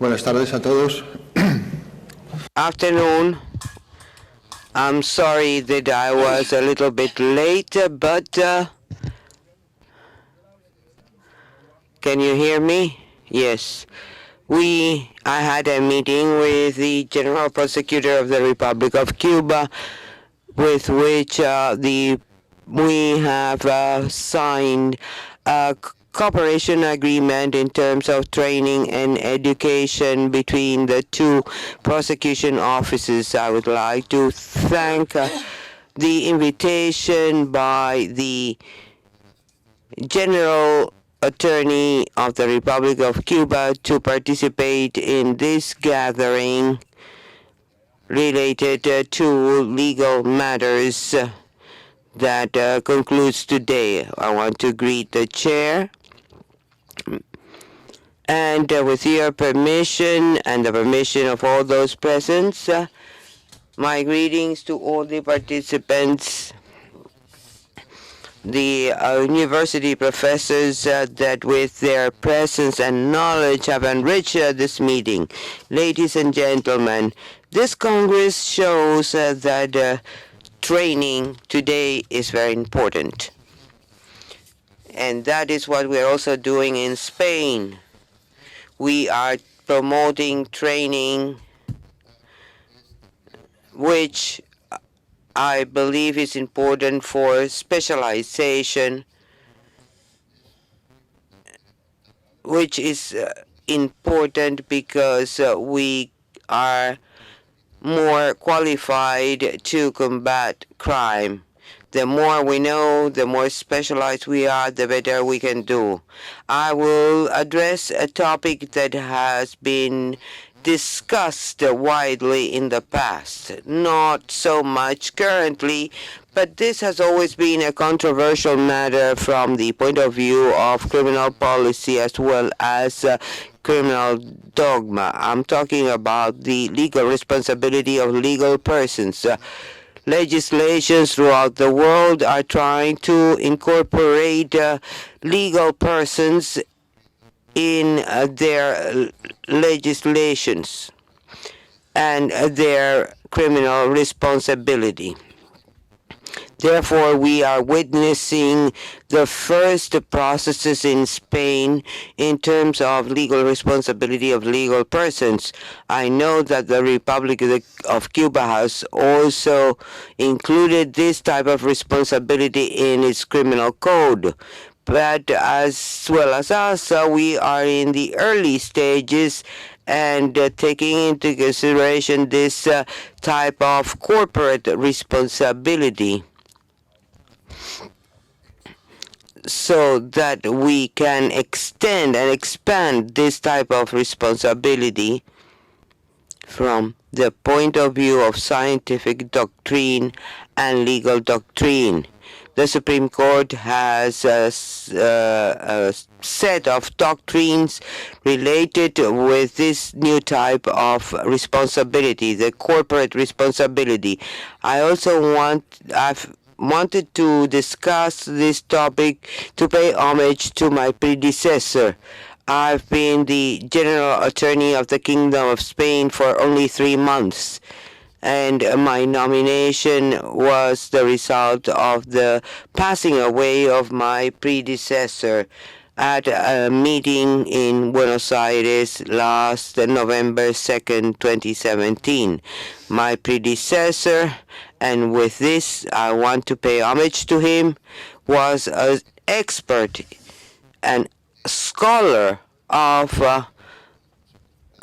Buenas tardes a todos. Afternoon. I'm sorry that I was a little bit late, but can you hear me? Yes. I had a meeting with the General Prosecutor of the Republic of Cuba, with which we have signed a cooperation agreement in terms of training and education between the two prosecution offices. I would like to thank the invitation by the General Attorney of the Republic of Cuba to participate in this gathering related to legal matters that concludes today. I want to greet the chair, and with your permission and the permission of all those present, my greetings to all the participants, the university professors that with their presence and knowledge have enriched this meeting. Ladies and gentlemen, this Congress shows that training today is very important. And that is what we're also doing in Spain. We are promoting training, which I believe is important for specialization, which is important because we are more qualified to combat crime. The more we know, the more specialized we are, the better we can do. I will address a topic that has been discussed widely in the past, not so much currently, but this has always been a controversial matter from the point of view of criminal policy as well as criminal dogma. I'm talking about the legal responsibility of legal persons. Legislations throughout the world are trying to incorporate legal persons in their legislations and their criminal responsibility. Therefore, we are witnessing the first processes in Spain in terms of legal responsibility of legal persons. I know that the Republic of Cuba has also included this type of responsibility in its criminal code. But as well as us, we are in the early stages and taking into consideration this type of corporate responsibility, so that we can extend and expand this type of responsibility from the point of view of scientific doctrine and legal doctrine. The Supreme Court has a set of doctrines related with this new type of responsibility, the corporate responsibility. I've wanted to discuss this topic to pay homage to my predecessor. I've been the General Attorney of the Kingdom of Spain for only 3 months, and my nomination was the result of the passing away of my predecessor at a meeting in Buenos Aires last November 2nd, 2017. My predecessor, and with this I want to pay homage to him, was an expert and scholar of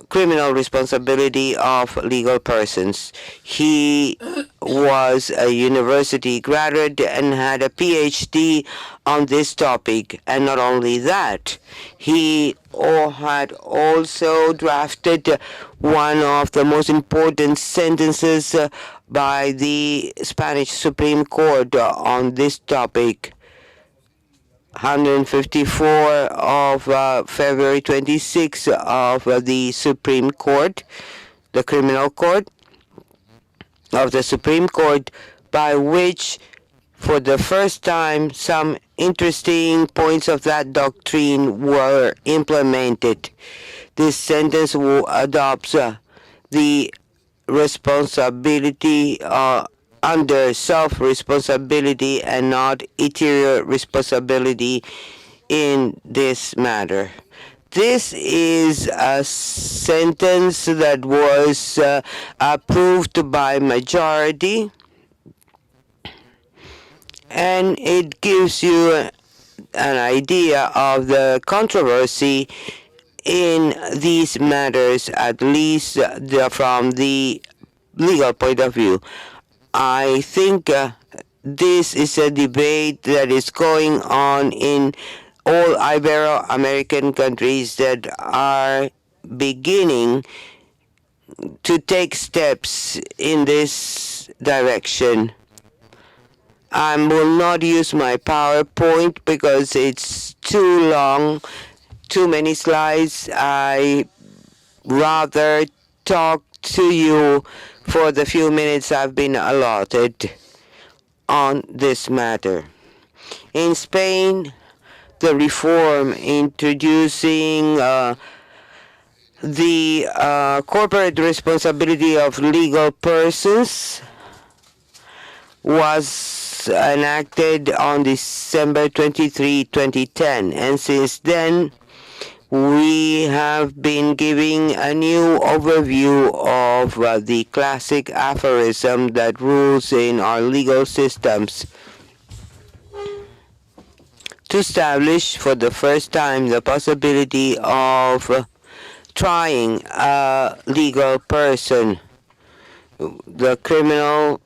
criminal responsibility of legal persons. He was a university graduate and had a PhD on this topic. And not only that, he had also drafted one of the most important sentences by the Spanish Supreme Court on this topic, 154 of February 26 of the Supreme Court, the Criminal Court of the Supreme Court, by which for the first time some interesting points of that doctrine were implemented. This sentence adopts the responsibility under self-responsibility and not interior responsibility in this matter. This is a sentence that was approved by majority, and it gives you an idea of the controversy in these matters, at least from the legal point of view. I think this is a debate that is going on in all Ibero-American countries that are beginning to take steps in this direction. I will not use my PowerPoint because it's too long, too many slides. I rather talk to you for the few minutes I've been allotted on this matter. In Spain, the reform introducing the corporate responsibility of legal persons was enacted on December 23, 2010, and since then we have been giving a new overview of the classic aphorism that rules in our legal systems to establish for the first time the possibility of trying a legal person. The criminal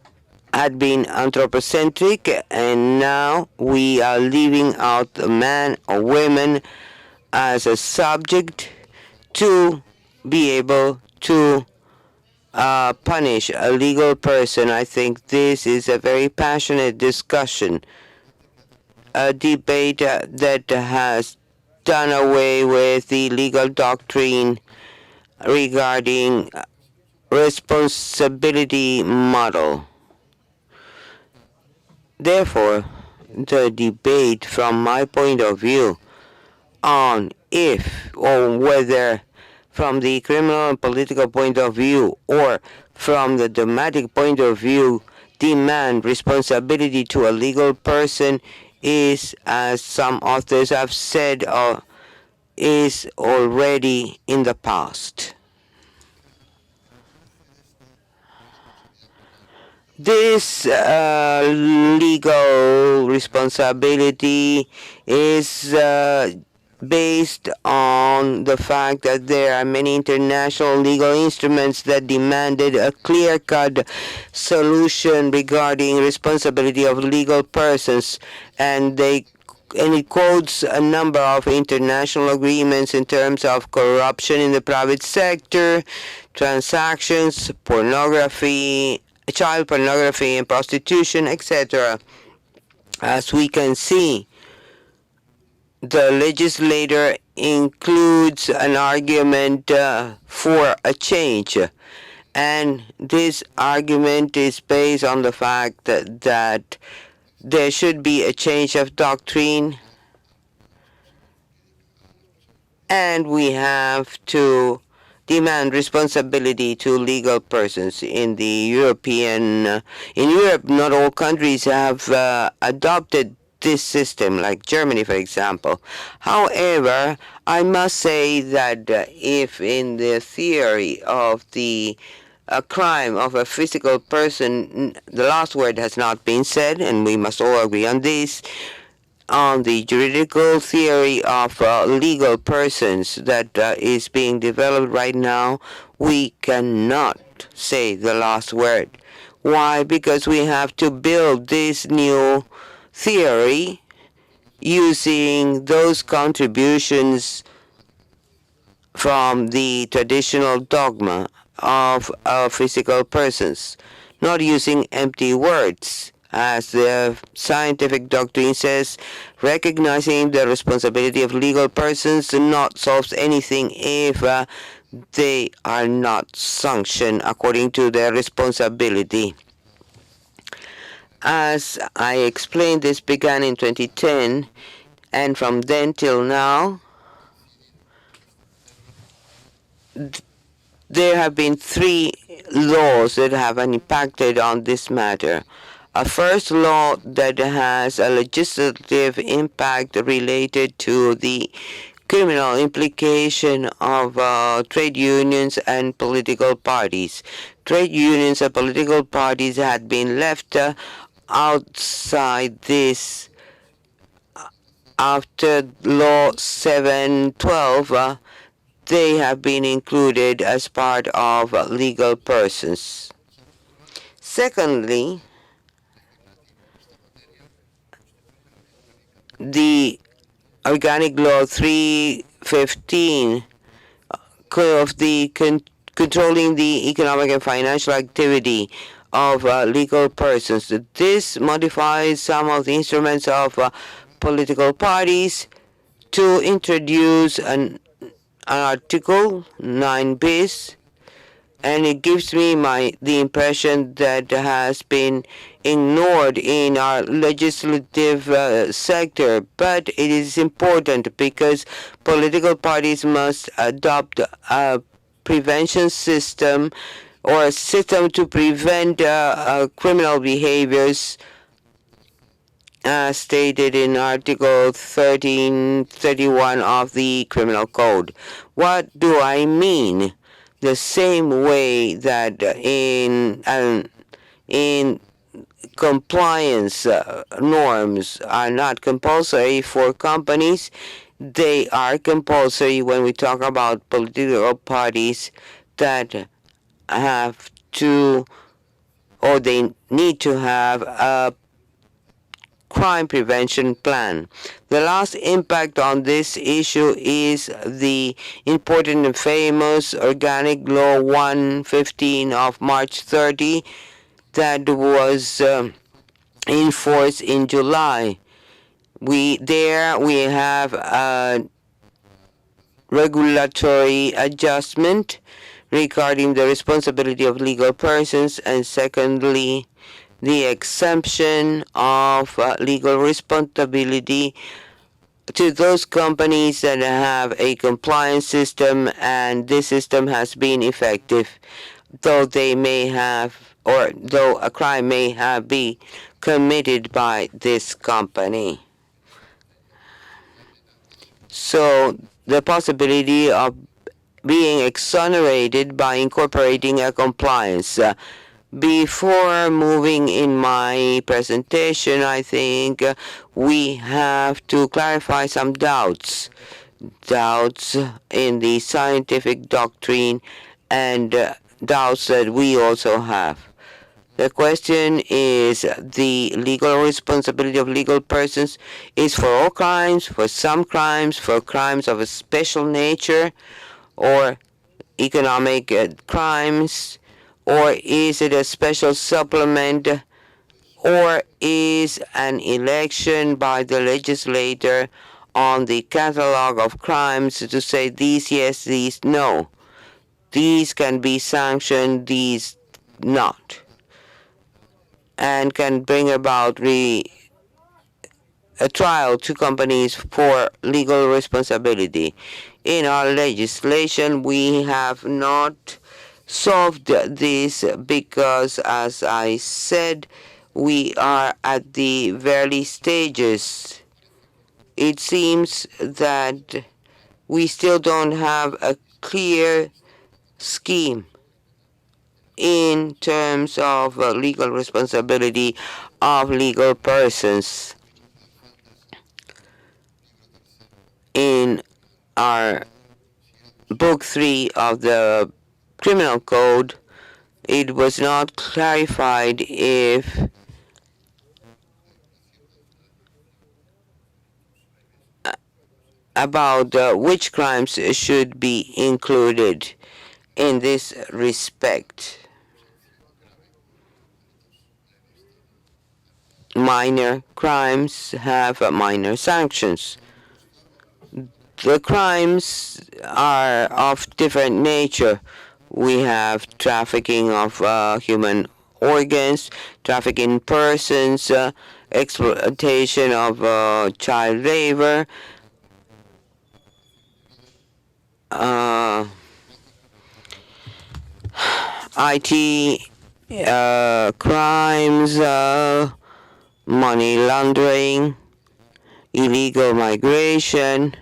had been anthropocentric, and now we are leaving out a man or woman as a subject to be able to punish a legal person. I think this is a very passionate discussion, a debate that has done away with the legal doctrine regarding responsibility model. Therefore, the debate from my point of view on if or whether from the criminal and political point of view or from the dogmatic point of view demand responsibility to a legal person is, as some authors have said, is already in the past. This legal responsibility is based on the fact that there are many international legal instruments that demanded a clear-cut solution regarding responsibility of legal persons, and it quotes a number of international agreements in terms of corruption in the private sector, transactions, pornography, child pornography and prostitution, etc. As we can see, the legislator includes an argument for a change, and this argument is based on the fact that there should be a change of doctrine, and we have to demand responsibility to legal persons. In Europe, not all countries have adopted this system, like Germany, for example. However, I must say that if in the theory of the crime of a physical person, the last word has not been said, and we must all agree on this, on the juridical theory of legal persons that is being developed right now, we cannot say the last word. Why? Because we have to build this new theory using those contributions from the traditional dogma of physical persons, not using empty words. As the scientific doctrine says, recognizing the responsibility of legal persons not solves anything if they are not sanctioned according to their responsibility. As I explained, this began in 2010, and from then till now, there have been 3 laws that have impacted on this matter. A first law that has a legislative impact related to the criminal implication of trade unions and political parties. Trade unions and political parties had been left outside this after Law 712. They have been included as part of legal persons. Secondly, the Organic Law 315 of the controlling the economic and financial activity of legal persons. This modifies some of the instruments of political parties to introduce an article 9 bis, and it gives me the impression that has been ignored in our legislative sector. But it is important because political parties must adopt a prevention system or a system to prevent criminal behaviors as stated in Article 1331 of the Criminal Code. What do I mean? The same way that in compliance norms are not compulsory for companies, they are compulsory when we talk about political parties that have to, or they need to have a crime prevention plan. The last impact on this issue is the important and famous Organic Law 115 of March 30 that was in force in July. We have a regulatory adjustment regarding the responsibility of legal persons, and secondly, the exemption of legal responsibility to those companies that have a compliance system, and this system has been effective, though they may have, or though a crime may have been committed by this company. So the possibility of being exonerated by incorporating a compliance. Before moving in my presentation, I think we have to clarify some doubts in the scientific doctrine and doubts that we also have. The question is the legal responsibility of legal persons is for all crimes, for some crimes, for crimes of a special nature, or economic crimes, or is it a special supplement, or is an election by the legislator on the catalog of crimes to say these yes, these no. These can be sanctioned, these not, and can bring about a trial to companies for legal responsibility. In our legislation, we have not solved this because, as I said, we are at the very stages. It seems that we still don't have a clear scheme in terms of legal responsibility of legal persons. In our Book 3 of the Criminal Code, it was not clarified if about which crimes should be included in this respect. Minor crimes have minor sanctions. The crimes are of different nature. We have trafficking of human organs, traffic in persons, exploitation of child labor, IT crimes, money laundering, illegal migration,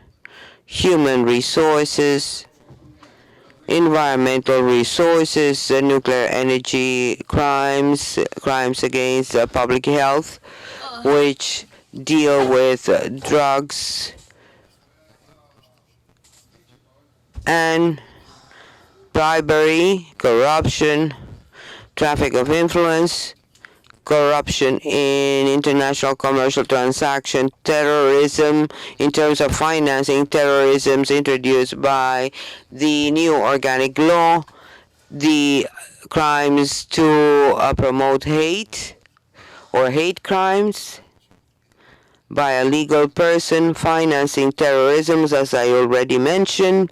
human resources, environmental resources, nuclear energy crimes, crimes against public health, which deal with drugs and bribery, corruption, traffic of influence, corruption in international commercial transaction, terrorism in terms of financing terrorism introduced by the new organic law, the crimes to promote hate or hate crimes by a legal person financing terrorism, as I already mentioned,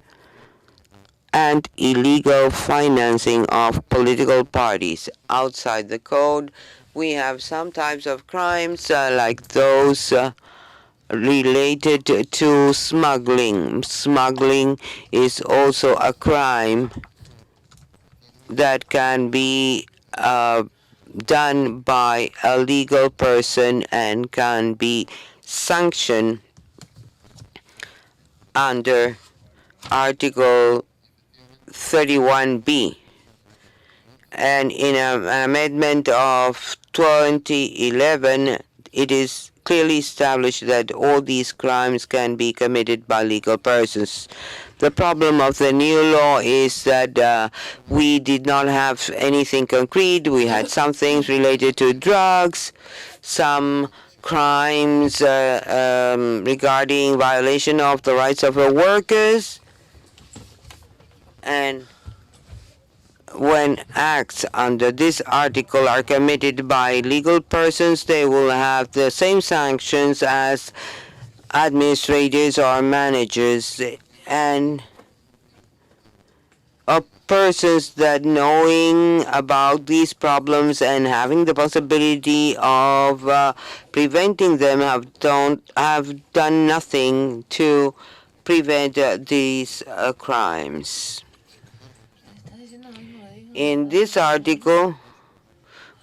and illegal financing of political parties. Outside the code, we have some types of crimes like those related to smuggling. Smuggling is also a crime that can be done by a legal person and can be sanctioned under Article 31B. And in an amendment of 2011, it is clearly established that all these crimes can be committed by legal persons. The problem of the new law is that we did not have anything concrete. We had some things related to drugs, some crimes regarding violation of the rights of the workers, and when acts under this article are committed by legal persons, they will have the same sanctions as administrators or managers, and persons that knowing about these problems and having the possibility of preventing them have done nothing to prevent these crimes. In this article,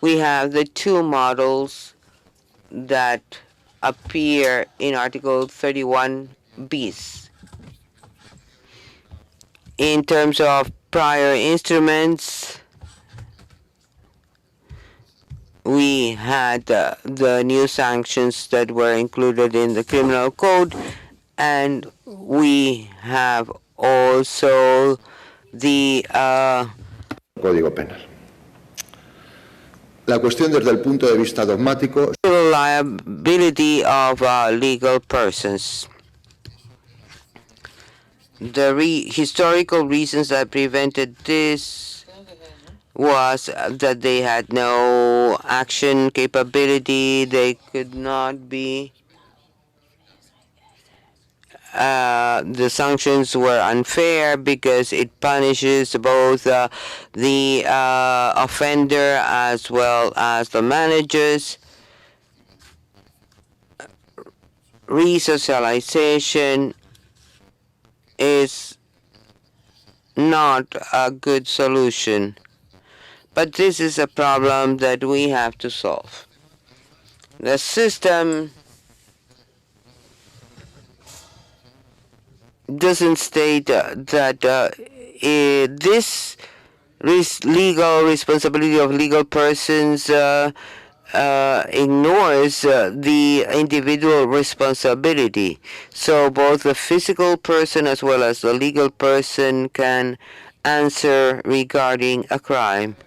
we have the two models that appear in Article 31 bis. In terms of prior instruments, we had the new sanctions that were included in the criminal code, and we have also the Código Penal. La cuestión desde el punto de vista dogmático, liability of legal persons. The historical reasons that prevented this was that they had no action capability. They could not be the sanctions were unfair because it punishes both the offender as well as the managers. Resocialization is not a good solution, but this is a problem that we have to solve. The system doesn't state that this legal responsibility of legal persons ignores the individual responsibility. So both the physical person as well as the legal person can answer regarding a crime.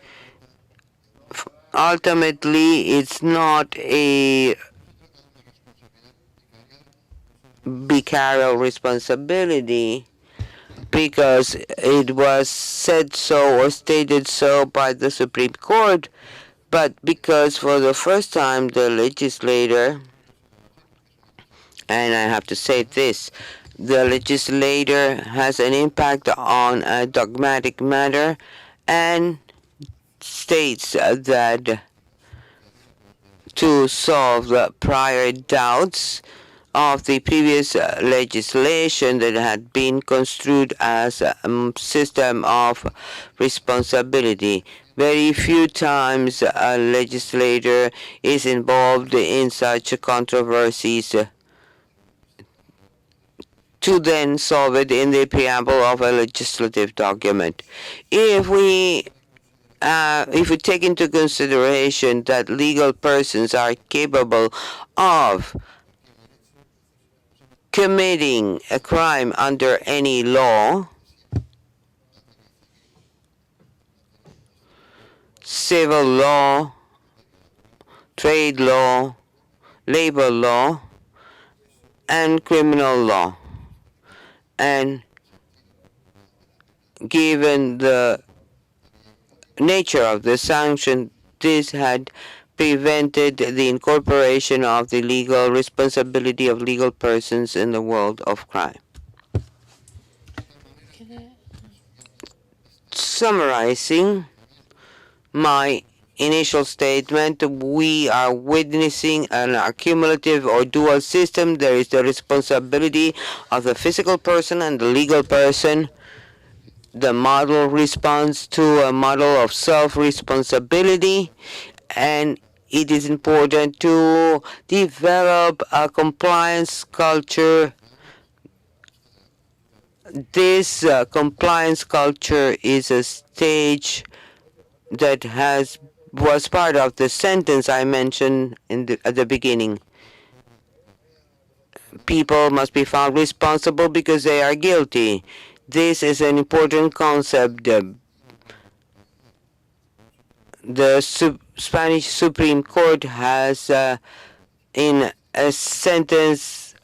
Ultimately, it's not a vicarial responsibility because it was said so or stated so by the Supreme Court, but because for the first time the legislator, and I have to say this, the legislator has an impact on a dogmatic matter, and states that to solve the prior doubts of the previous legislation that had been construed as a system of responsibility. Very few times a legislator is involved in such controversies to then solve it in the preamble of a legislative document. If we take into consideration that legal persons are capable of committing a crime under any law, civil law, trade law, labor law, and criminal law, and given the nature of the sanction, this had prevented the incorporation of the legal responsibility of legal persons in the world of crime. Summarizing my initial statement, we are witnessing an accumulative or dual system. There is the responsibility of the physical person and the legal person. The model responds to a model of self-responsibility, and it is important to develop a compliance culture. This compliance culture is a stage that was part of the sentence I mentioned at the beginning. People must be found responsible because they are guilty. This is an important concept. The Spanish Supreme Court has, in a sentence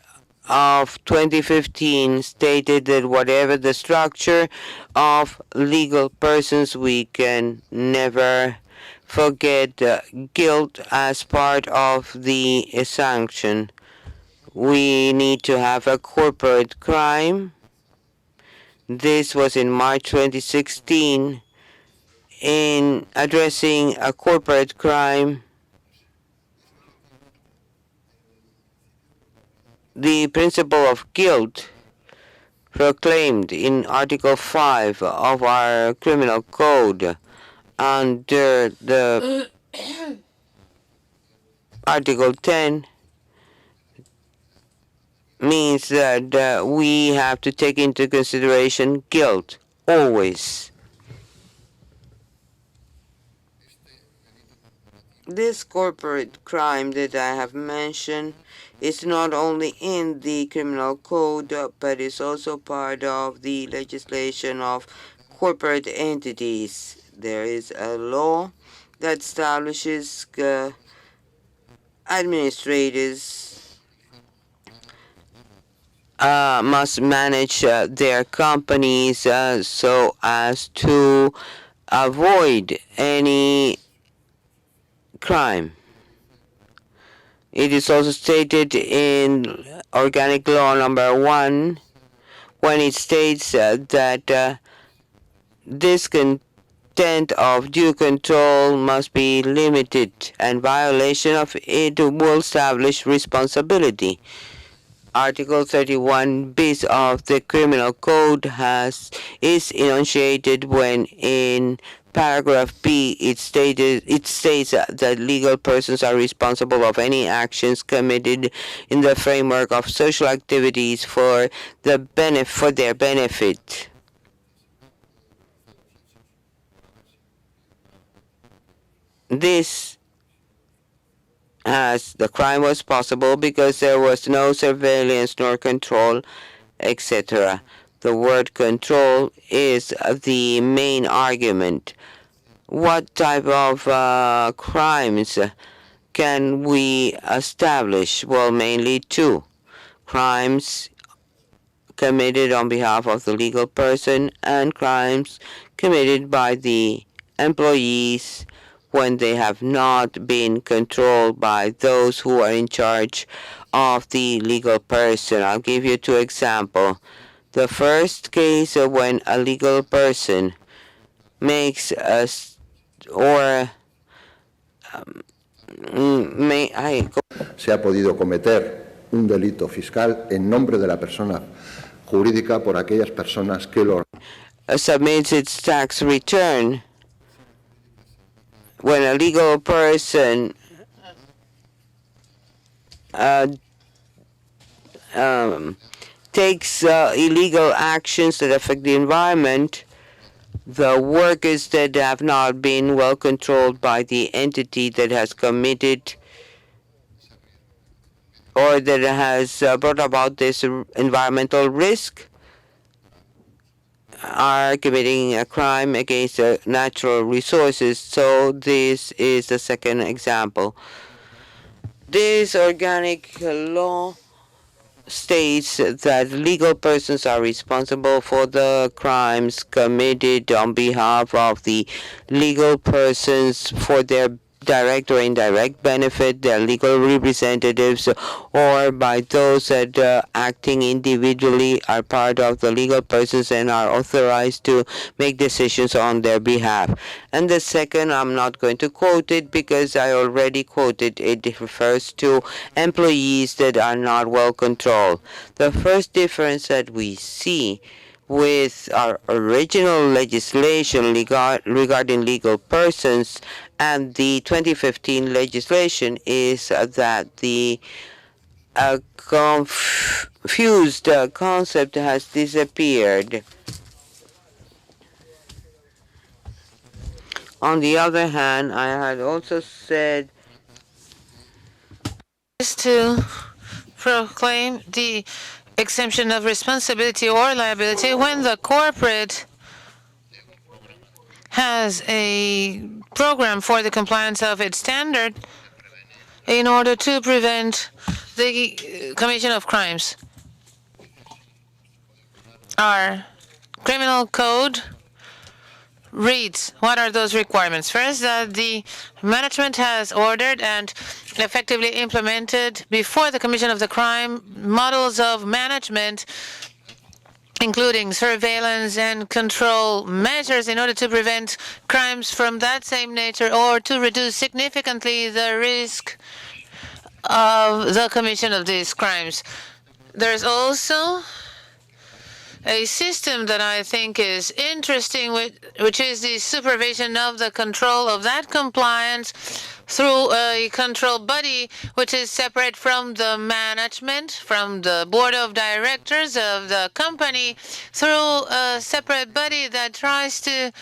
of 2015, stated that whatever the structure of legal persons, we can never forget guilt as part of the sanction. We need to have a corporate crime. This was in March 2016. In addressing a corporate crime, the principle of guilt proclaimed in Article 5 of our criminal code under the Article 10 means that we have to take into consideration guilt always. This corporate crime that I have mentioned is not only in the criminal code, but is also part of the legislation of corporate entities. There is a law that establishes administrators must manage their companies so as to avoid any crime. It is also stated in Organic Law number 1 when it states that this content of due control must be limited, and violation of it will establish responsibility. Article 31 bis of the Criminal Code is enunciated when in paragraph B it states that legal persons are responsible of any actions committed in the framework of social activities for their benefit. The crime was possible because there was no surveillance nor control, etc. The word control is the main argument. What type of crimes can we establish? Well, mainly two. Crimes committed on behalf of the legal person and crimes committed by the employees when they have not been controlled by those who are in charge of the legal person. I'll give you two examples. The first case when a legal person makes a or may I go? Se ha podido cometer un delito fiscal en nombre de la persona jurídica por aquellas personas que lo Submits its tax return. When a legal person takes illegal actions that affect the environment, the workers that have not been well controlled by the entity that has committed or that has brought about this environmental risk are committing a crime against natural resources. So this is the second example. This organic law states that legal persons are responsible for the crimes committed on behalf of the legal persons for their direct or indirect benefit, their legal representatives, or by those that acting individually are part of the legal persons and are authorized to make decisions on their behalf. And the second, I'm not going to quote it because I already quoted it. It refers to employees that are not well controlled. The first difference that we see with our original legislation regarding legal persons and the 2015 legislation is that the confused concept has disappeared. On the other hand, I had also said is to proclaim the exemption of responsibility or liability when the corporate has a program for the compliance of its standard in order to prevent the commission of crimes. Our criminal code reads, what are those requirements? First, that the management has ordered and effectively implemented before the commission of the crime models of management, including surveillance and control measures in order to prevent crimes from that same nature or to reduce significantly the risk of the commission of these crimes. There's also a system that I think is interesting, which is the supervision of the control of that compliance through a control body which is separate from the management, from the board of directors of the company, through a separate body that tries to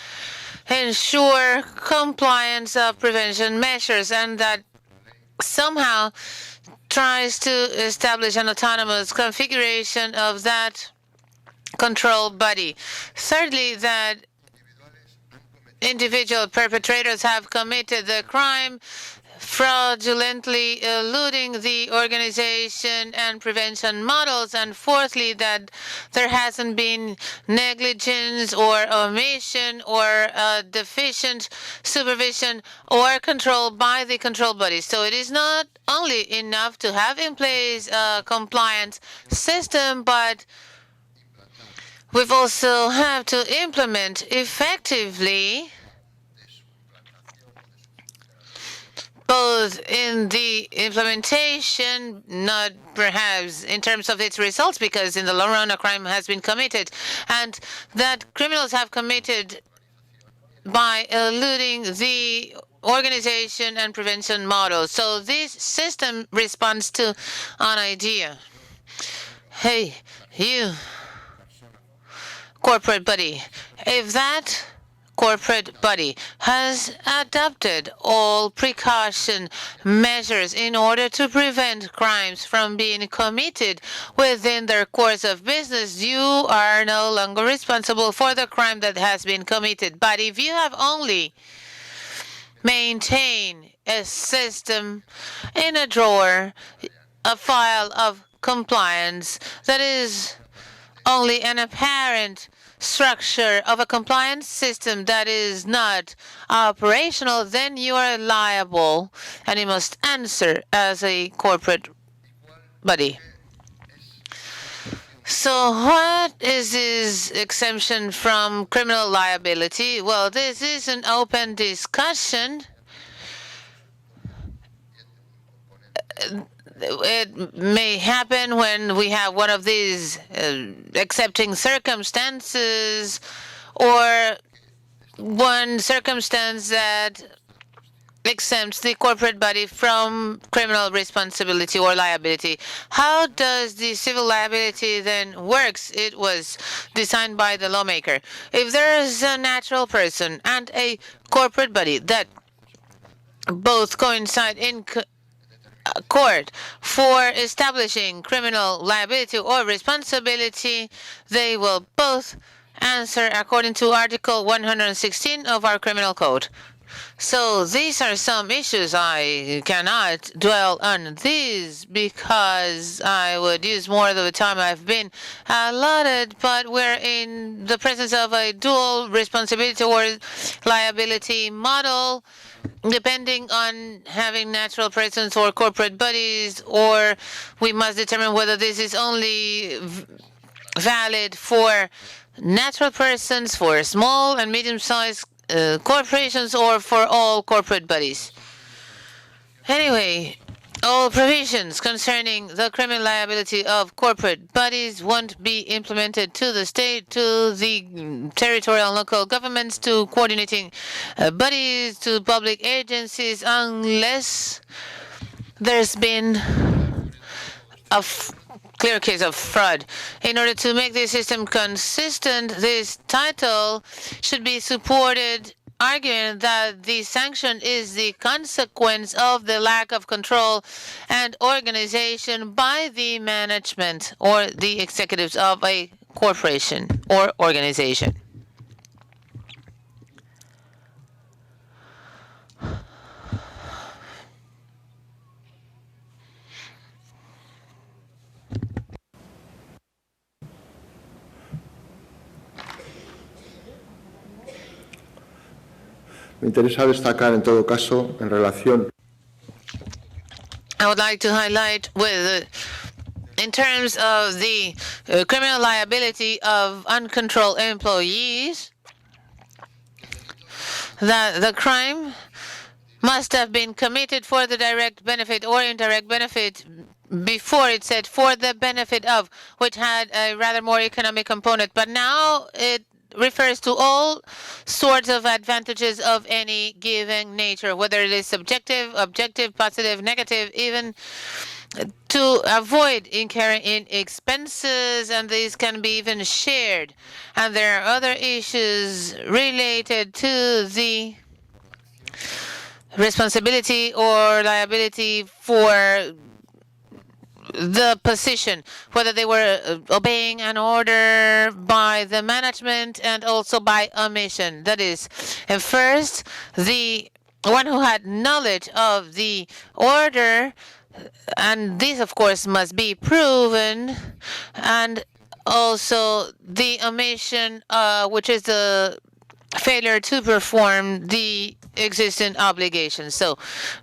ensure compliance of prevention measures and that somehow tries to establish an autonomous configuration of that control body. Thirdly, that individual perpetrators have committed the crime fraudulently eluding the organization and prevention models. And fourthly, that there hasn't been negligence or omission or deficient supervision or control by the control body. So it is not only enough to have in place a compliance system, but we've also have to implement effectively, both in the implementation, not perhaps in terms of its results, because in the long run a crime has been committed, and that criminals have committed by eluding the organization and prevention models. So this system responds to an idea. Hey, you corporate body, if that corporate body has adopted all precaution measures in order to prevent crimes from being committed within their course of business, you are no longer responsible for the crime that has been committed. But if you have only maintained a system in a drawer, a file of compliance that is only an apparent structure of a compliance system that is not operational, then you are liable and you must answer as a corporate body. So what is this exemption from criminal liability? Well, this is an open discussion. It may happen when we have one of these accepting circumstances, or one circumstance that exempts the corporate body from criminal responsibility or liability. How does the civil liability then works? It was designed by the lawmaker. If there is a natural person and a corporate body that both coincide in court for establishing criminal liability or responsibility, they will both answer according to Article 116 of our Criminal Code. So these are some issues. I cannot dwell on these because I would use more of the time I've been allotted, but we're in the presence of a dual responsibility or liability model, depending on having natural persons or corporate bodies, or we must determine whether this is only valid for natural persons, for small and medium-sized corporations, or for all corporate bodies. Anyway, all provisions concerning the criminal liability of corporate bodies won't be implemented to the state, to the territorial and local governments, to coordinating bodies, to public agencies, unless there's been a clear case of fraud. In order to make this system consistent, this title should be supported, arguing that the sanction is the consequence of the lack of control and organization by the management or the executives of a corporation or organization. Me interesa destacar, en todo caso, en relación. I would like to highlight in terms of the criminal liability of uncontrolled employees, that the crime must have been committed for the direct benefit or indirect benefit. Before it said for the benefit of, which had a rather more economic component, but now it refers to all sorts of advantages of any given nature, whether it is subjective, objective, positive, negative, even to avoid incurring in expenses, and these can be even shared. And there are other issues related to the responsibility or liability for the position, whether they were obeying an order by the management and also by omission. That is, and first, the one who had knowledge of the order, and this, of course, must be proven, and also the omission, which is the failure to perform the existing obligations. So,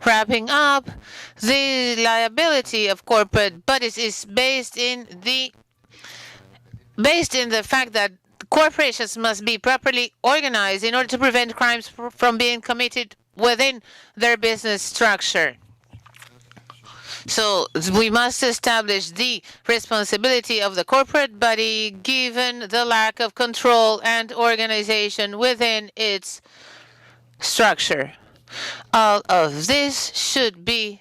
wrapping up, the liability of corporate bodies is based in the fact that corporations must be properly organized in order to prevent crimes from being committed within their business structure. So we must establish the responsibility of the corporate body given the lack of control and organization within its structure. All of this should be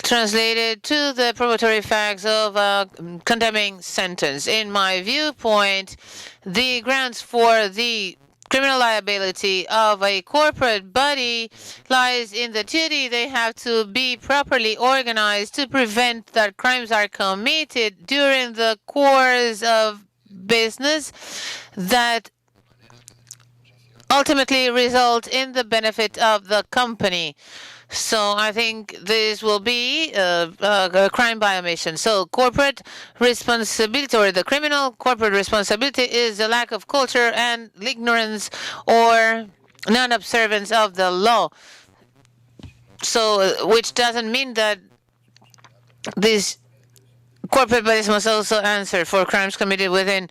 translated to the probatory facts of a condemning sentence. In my viewpoint, the grounds for the criminal liability of a corporate body lies in the duty they have to be properly organized to prevent that crimes are committed during the course of business that ultimately result in the benefit of the company. So I think this will be a crime by omission. So corporate responsibility, or the criminal corporate responsibility, is the lack of culture and ignorance or non-observance of the law. So, which doesn't mean that this corporate bodies must also answer for crimes committed within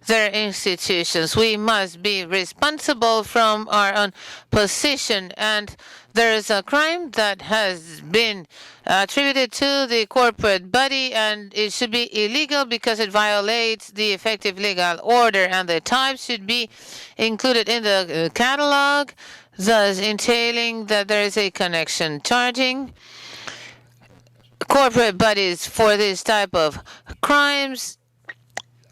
their institutions. We must be responsible from our own position, and there is a crime that has been attributed to the corporate body, and it should be illegal because it violates the effective legal order, and the type should be included in the catalog, thus entailing that there is a connection. Charging corporate bodies for this type of crimes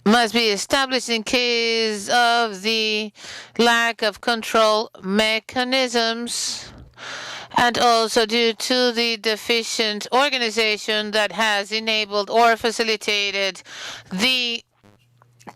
must be established in case of the lack of control mechanisms, and also due to the deficient organization that has enabled or facilitated the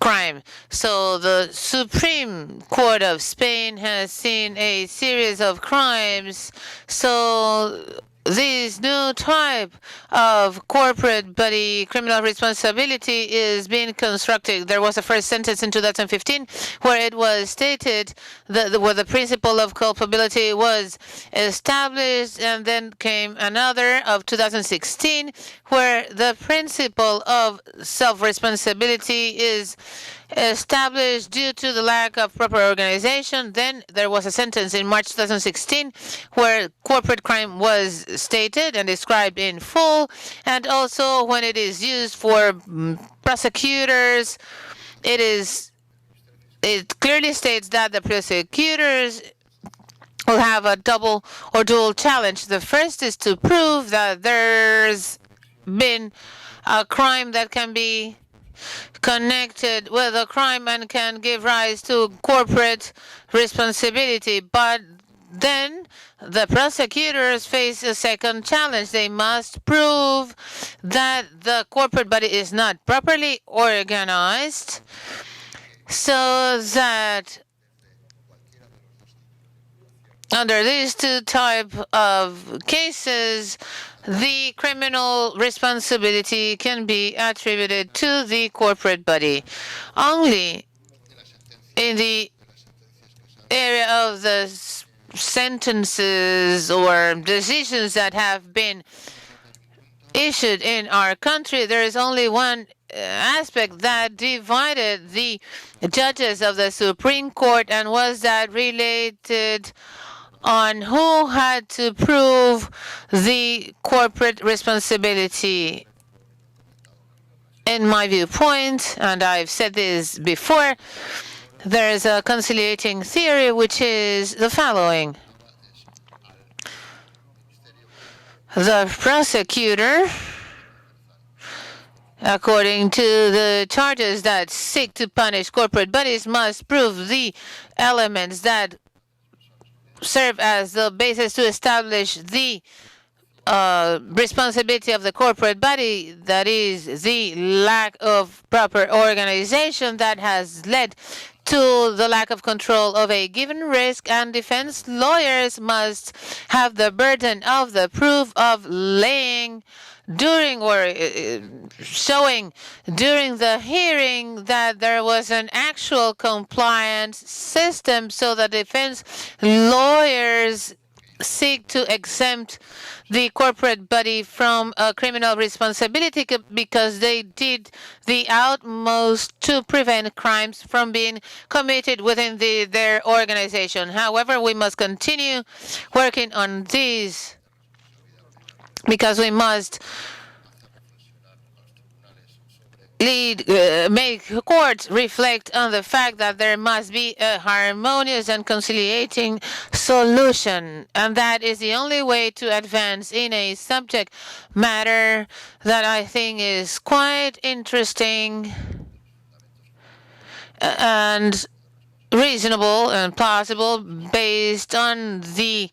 crime. So the Supreme Court of Spain has seen a series of crimes. So this new type of corporate body criminal responsibility is being constructed. There was a first sentence in 2015 where it was stated that where the principle of culpability was established, and then came another of 2016 where the principle of self-responsibility is established due to the lack of proper organization. Then there was a sentence in March 2016 where corporate crime was stated and described in full, and also when it is used for prosecutors, it clearly states that the prosecutors will have a double or dual challenge. The first is to prove that there's been a crime that can be connected with a crime and can give rise to corporate responsibility. But then the prosecutors face a second challenge. They must prove that the corporate body is not properly organized, so that under these two type of cases, the criminal responsibility can be attributed to the corporate body. Only in the area of the sentences or decisions that have been issued in our country, there is only one aspect that divided the judges of the Supreme Court, and was that related on who had to prove the corporate responsibility. In my viewpoint, and I've said this before, there is a conciliating theory which is the following. The prosecutor, according to the charges that seek to punish corporate bodies, must prove the elements that serve as the basis to establish the responsibility of the corporate body, that is the lack of proper organization that has led to the lack of control of a given risk, and defense lawyers must have the burden of the proof of laying during or showing during the hearing that there was an actual compliance system, so that defense lawyers seek to exempt the corporate body from criminal responsibility because they did the utmost to prevent crimes from being committed within their organization. However, we must continue working on these because we must make courts reflect on the fact that there must be a harmonious and conciliating solution, and that is the only way to advance in a subject matter that I think is quite interesting and reasonable and plausible based on the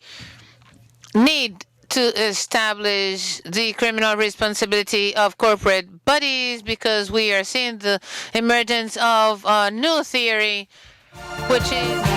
need to establish the criminal responsibility of corporate bodies, because we are seeing the emergence of a new theory, which is